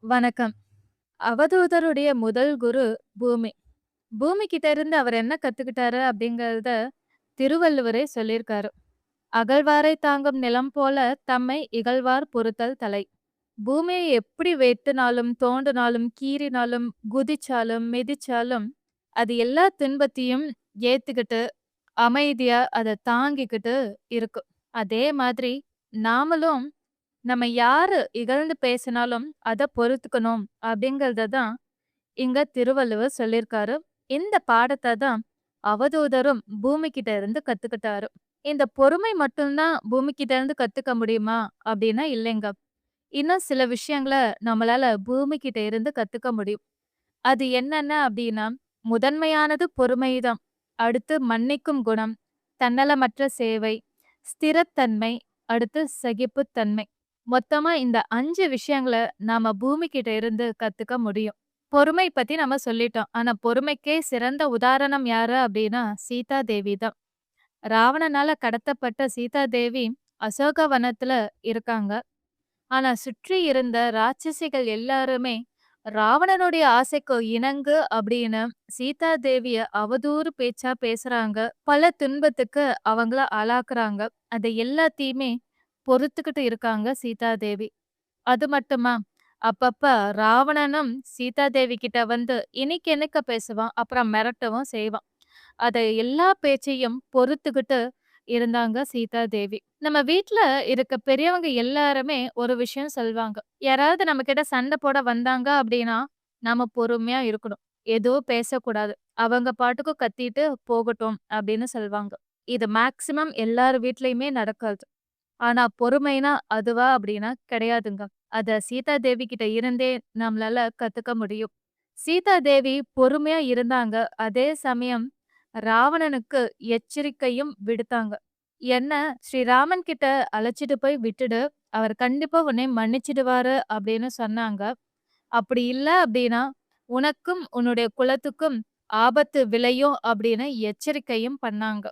வணக்கம். அவதூதருடைய முதல் குரு பூமி. பூமி கிட்ட இருந்து அவர் என்ன கத்துக்கிட்டாரு அப்படிங்கிறத திருவள்ளுவரே சொல்லியிருக்காரு. "அகழ்வாரை தாங்கும் நிலம் போல தம்மை இகழ்வார் பொறுத்தல் தலை." பூமியை எப்படி வெட்டுனாலும், தோண்டுனாலும், கீறினாலும், குதிச்சாலும், மிதிச்சாலும், அது எல்லா துன்பத்தையும் ஏத்துக்கிட்டு, அமைதியா அத தாங்கிக்கிட்டு இருக்கும். அதே மாதிரி நாமளும் நம்ம யாரு இகழ்ந்து பேசினாலும் அத பொறுத்துக்கணும் அப்படிங்கறத தான் இங்க திருவள்ளுவர் சொல்லியிருக்காரு. இந்த பாடத்த தான் அவதூதரும் பூமி கிட்ட இருந்து கத்துக்கிட்டாரு. இந்த பொறுமை மட்டும் தான் பூமி கிட்ட இருந்து கத்துக்க முடியுமா அப்படின்னா இல்லைங்க. இன்னும் சில விஷயங்கள நம்மளால பூமி கிட்ட இருந்து கத்துக்க முடியும். அது என்னென்ன அப்படின்னா, முதன்மையானது பொறுமைதான். அடுத்து மன்னிக்கும் குணம், தன்னலமற்ற சேவை, ஸ்திரத்தன்மை, அடுத்து சகிப்புத்தன்மை. மொத்தமா இந்த 5 விஷயங்கள நாம பூமி கிட்ட இருந்து கத்துக்க முடியும். பொறுமை பத்தி நம்ம சொல்லிட்டோம். ஆனா பொறுமைக்கே சிறந்த உதாரணம் யாரு அப்படின்னா சீதா தேவி தான். ராவணனால கடத்தப்பட்ட சீதா தேவி அசோகவனத்துல இருக்காங்க. ஆனா சுற்றி இருந்த ராட்சசிகள் எல்லாருமே ராவணனுடைய ஆசைக்கு இணங்கு அப்படின்னு சீதா தேவிய அவதூறு பேச்சா பேசுறாங்க. பல துன்பத்துக்கு அவங்கள ஆளாக்குறாங்க. அதை எல்லாத்தையுமே பொறுத்துக்கிட்டு இருக்காங்க சீதா தேவி. அது மட்டுமா, அப்பப்ப ராவணனும் சீதா தேவி கிட்ட வந்து இனிக்க இனிக்க பேசுவான். அப்புறம் மிரட்டவும் செய்வான். அத எல்லா பேச்சையும் பொறுத்துக்கிட்டு இருந்தாங்க சீதா தேவி. நம்ம வீட்ல இருக்க பெரியவங்க எல்லாருமே ஒரு விஷயம் சொல்வாங்க. யாராவது நம்மகிட்ட சண்டை போட வந்தாங்க அப்படின்னா, நாம பொறுமையா இருக்கணும். எதுவும் பேசக்கூடாது. அவங்க பாட்டுக்கு கத்திட்டு போகட்டும் அப்படின்னு சொல்வாங்க. இது மேக்ஸிமம் எல்லார் வீட்லயுமே நடக்காது. ஆனா பொறுமைனா அதுவா அப்படின்னா கிடையாதுங்க. அத சீதா தேவி கிட்ட இருந்தே நம்மளால கத்துக்க முடியும். சீதா தேவி பொறுமையா இருந்தாங்க. அதே சமயம் ராவணனுக்கு எச்சரிக்கையும் விடுத்தாங்க. என்ன ஸ்ரீராமன் கிட்ட அழைச்சிட்டு போய் விட்டுடு. அவர் கண்டிப்பா உன்னை மன்னிச்சிடுவாரு அப்படின்னு சொன்னாங்க. அப்படி இல்ல அப்படின்னா, உனக்கும் உன்னுடைய குலத்துக்கும் ஆபத்து விளையும் அப்படின்னு எச்சரிக்கையும் பண்ணாங்க.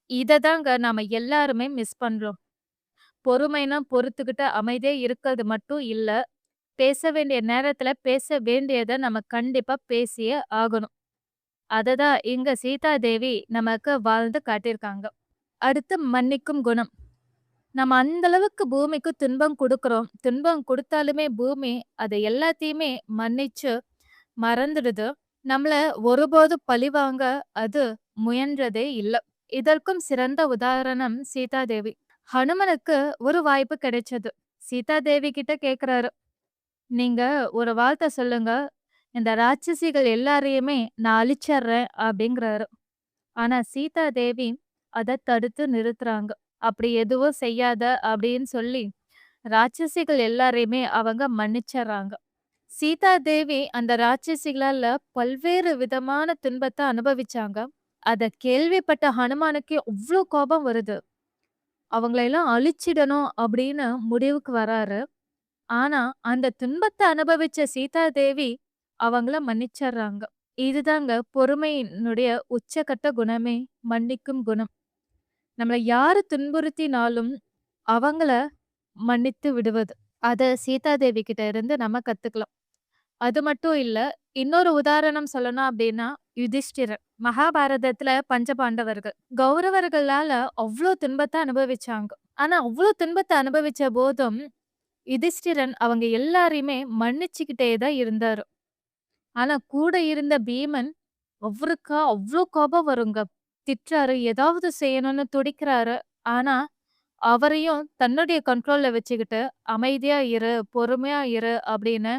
இததாங்க நாம எல்லாருமே மிஸ் பண்றோம். பொறுமைனா பொறுத்துக்கிட்டு அமைதியா இருக்கிறது மட்டும் இல்ல. பேச வேண்டிய நேரத்துல பேச வேண்டியத நம்ம கண்டிப்பா பேசியே ஆகணும். அததான் இங்க சீதா தேவி நமக்கு வாழ்ந்து காட்டியிருக்காங்க. அடுத்து மன்னிக்கும் குணம். நம்ம அந்த அளவுக்கு பூமிக்கு துன்பம் குடுக்குறோம். துன்பம் குடுத்தாலுமே பூமி அத எல்லாத்தையுமே மன்னிச்சு மறந்துடுது. நம்மள ஒருபோதும் பழிவாங்க அது முயன்றதே இல்ல. இதற்கும் சிறந்த உதாரணம் சீதா தேவி. ஹனுமனுக்கு ஒரு வாய்ப்பு கிடைச்சது. சீதா தேவி கிட்ட கேக்குறாரு. நீங்க ஒரு வார்த்தை சொல்லுங்க. இந்த ராட்சசிகள் எல்லாரையுமே நான் அழிச்சர்றேன் அப்படிங்கிறாரு. ஆனா சீதா தேவி அத தடுத்து நிறுத்துறாங்க. அப்படி எதுவும் செய்யாத அப்படின்னு சொல்லி ராட்சசிகள் எல்லாரையுமே அவங்க மன்னிச்சர்றாங்க. சீதா தேவி அந்த ராட்சசிகளால பல்வேறு விதமான துன்பத்த அனுபவிச்சாங்க. அத கேள்விப்பட்ட ஹனுமானுக்கு அவ்ளோ கோபம் வருது. அவங்கள எல்லாம் அழிச்சிடணும் அப்படின்னு முடிவுக்கு வராரு. ஆனா, அந்த துன்பத்த அனுபவிச்ச சீதா தேவி அவங்கள மன்னிச்சர்றாங்க. இதுதாங்க பொறுமையினுடைய உச்சகட்ட குணமே, மன்னிக்கும் குணம். நம்மள யாரு துன்புறுத்தினாலும் அவங்கள மன்னித்து விடுவது. அத சீதா தேவி கிட்ட இருந்து நம்ம கத்துக்கலாம். அது மட்டும் இல்ல, இன்னொரு உதாரணம் சொல்லணும் அப்டின்னா, யுதிஷ்டிரர். மகாபாரதத்துல பஞ்சபாண்டவர்கள். கௌரவர்களால அவ்ளோ துன்பத்த அனுபவிச்சாங்க. ஆனா, அவ்ளோ துன்பத்த அனுபவிச்ச போதும் யுதிஷ்டிரன் அவங்க எல்லாரையுமே மன்னிச்சுக்கிட்டே தான் இருந்தாரு. ஆனா கூட இருந்த பீமன் அவருக்கா அவ்ளோ கோபம் வருங்க. திட்டுறாரு, ஏதாவது செய்யணும்னு துடிக்கிறாரு. ஆனா அவரையும் தன்னுடைய கண்ட்ரோல்ல வச்சுக்கிட்டு, அமைதியா இரு, பொறுமையா இரு அப்படின்னு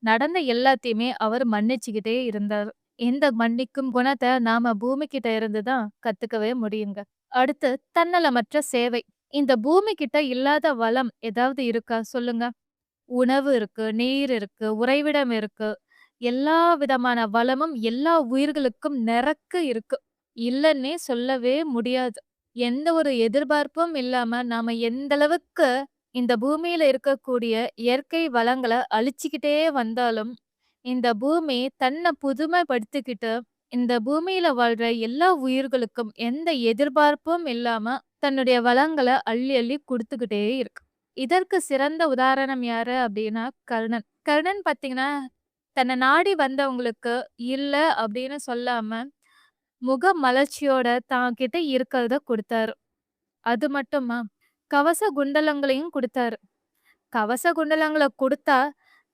நடந்த எல்லாத்தையுமே அவர் மன்னிச்சுக்கிட்டே இருந்தாரு. இந்த மன்னிக்கும் குணத்த நாம பூமி கிட்ட இருந்து தான் கத்துக்கவே முடியுங்க. அடுத்து தன்னலமற்ற சேவை. இந்த பூமி கிட்ட இல்லாத வளம் ஏதாவது இருக்கா சொல்லுங்க? உணவு இருக்கு, நீர் இருக்கு, உறைவிடம் இருக்கு. எல்லா விதமான வளமும் எல்லா உயிர்களுக்கும் நிறக்க இருக்கு. இல்லன்னே சொல்லவே முடியாது. எந்த ஒரு எதிர்பார்ப்பும் இல்லாம நாம எந்த அளவுக்கு இந்த பூமியில இருக்கக்கூடிய இயற்கை வளங்கள அழிச்சுக்கிட்டே வந்தாலும், இந்த பூமி தன்னை புதுமைப்படுத்திக்கிட்டு, இந்த பூமியில வாழ்ற எல்லா உயிர்களுக்கும் எந்த எதிர்பார்ப்பும் இல்லாம தன்னுடைய வளங்கள அள்ளி அள்ளி குடுத்துக்கிட்டே இருக்கு. இதற்கு சிறந்த உதாரணம் யாரு அப்டின்னா கர்ணன். கர்ணன் பார்த்தீங்கன்னா, தன்ன நாடி வந்தவங்களுக்கு இல்ல அப்டின்னு சொல்லாம, முகமலர்ச்சியோட தான் கிட்ட இருக்கிறத குடுத்தாரு. அது மட்டுமா, கவச குண்டலங்களையும் குடுத்தாரு. கவச குண்டலங்கள குடுத்தா,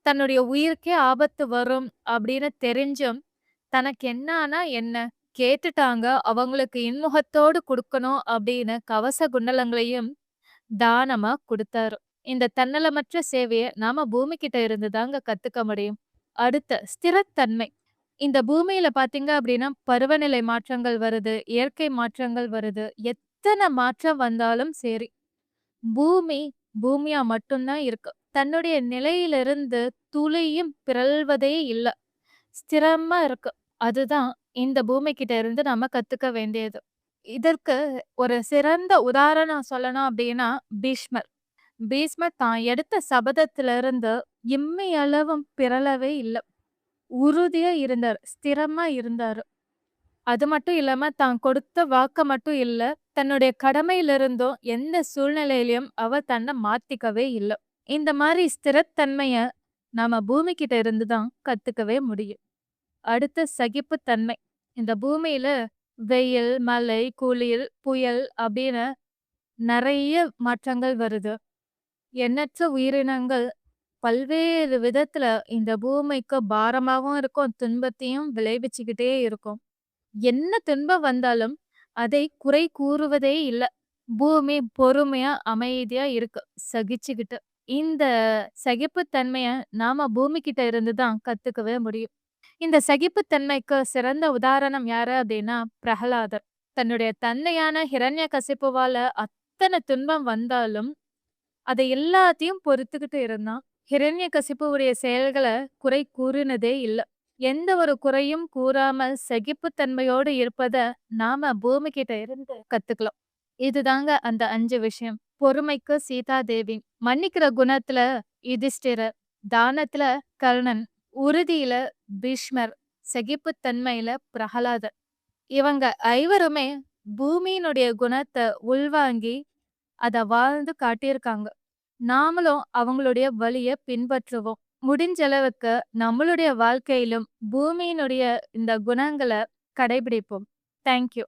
தன்னுடைய உயிருக்கே ஆபத்து வரும் அப்படின்னு தெரிஞ்சும், தனக்கு என்ன ஆனா என்ன? கேட்டுட்டாங்க. அவங்களுக்கு இன்முகத்தோடு குடுக்கணும் அப்படின்னு கவச குண்டலங்களையும் தானமா குடுத்தாரு. இந்த தன்னலமற்ற சேவைய நாம பூமி கிட்ட இருந்து தாங்க கத்துக்க முடியும். அடுத்து ஸ்திரத்தன்மை. இந்த பூமியில பார்த்தீங்க அப்படின்னா, பருவநிலை மாற்றங்கள் வருது, இயற்கை மாற்றங்கள் வருது. எத்தன மாற்றம் வந்தாலும் சரி, பூமி பூமியா மட்டும் தான் இருக்கு. தன்னுடைய நிலையிலிருந்து துளியும் பிறழ்வதே இல்ல. ஸ்திரமா இருக்கு. அதுதான் இந்த பூமி கிட்ட இருந்து நம்ம கத்துக்க வேண்டியது. இதற்கு ஒரு சிறந்த உதாரணம் சொல்லணும் அப்டின்னா, பீஷ்மர். பீஷ்மர் தான் எடுத்த சபதத்திலிருந்து இம்மி அளவும் பிறழவே இல்ல. உறுதியா இருந்தாரு. ஸ்திரமா இருந்தாரு. அது மட்டும் இல்லாம தான் கொடுத்த வாக்க மட்டும் இல்ல, தன்னுடைய கடமையிலிருந்தும் எந்த சூழ்நிலையிலயும் அவர் தன்ன மாத்திக்கவே இல்ல. இந்த மாரி ஸ்திரத்தன்மைய நாம பூமி கிட்ட இருந்து தான் கத்துக்கவே முடியும். அடுத்து சகிப்புத்தன்மை. இந்த பூமியில வெயில், மழை, குளிர், புயல் அப்படின்னு நெறைய மாற்றங்கள் வருது. எண்ணற்ற உயிரினங்கள் பல்வேறு விதத்துல இந்த பூமிக்கு பாரமாவும் இருக்கும், துன்பத்தையும் விளைவிச்சுக்கிட்டே இருக்கும். என்ன துன்பம் வந்தாலும் அதை குறை கூறுவதே இல்ல. பூமி பொறுமையா, அமைதியா இருக்கு. சகிச்சுக்கிட்டு. இந்த சகிப்புத்தன்மைய நாம பூமி கிட்ட இருந்து தான் கத்துக்கவே முடியும். இந்த சகிப்புத்தன்மைக்கு சிறந்த உதாரணம் யாரு அப்டின்னா, பிரகலாதர். தன்னுடைய தந்தையான ஹிரண்யகசிப்புவால அத்தன துன்பம் வந்தாலும், அதை எல்லாத்தையும் பொறுத்துக்கிட்டு இருந்தான். ஹிரண்யகசிப்புவுடைய செயல்கள குறை கூறினதே இல்ல. எந்த ஒரு குறையும் கூறாமல் சகிப்புத்தன்மையோடு இருப்பத நாம பூமி கிட்ட இருந்து கத்துக்கலாம். இதுதாங்க அந்த 5 விஷயம். பொறுமைக்கு சீதாதேவி, மன்னிக்கிற குணத்துல யுதிஷ்டிரர், தானத்துல கர்ணன், உறுதியில பீஷ்மர், சகிப்புத்தன்மையில பிரகலாதர். இவங்க ஐவருமே பூமியினுடைய குணத்த உள்வாங்கி அத வாழ்ந்து காட்டியிருக்காங்க. நாமளும் அவங்களுடைய வழிய பின்பற்றுவோம். முடிஞ்ச அளவுக்கு நம்மளுடைய வாழ்க்கையிலும் பூமியினுடைய இந்த குணங்கள கடைபிடிப்போம். Thank you.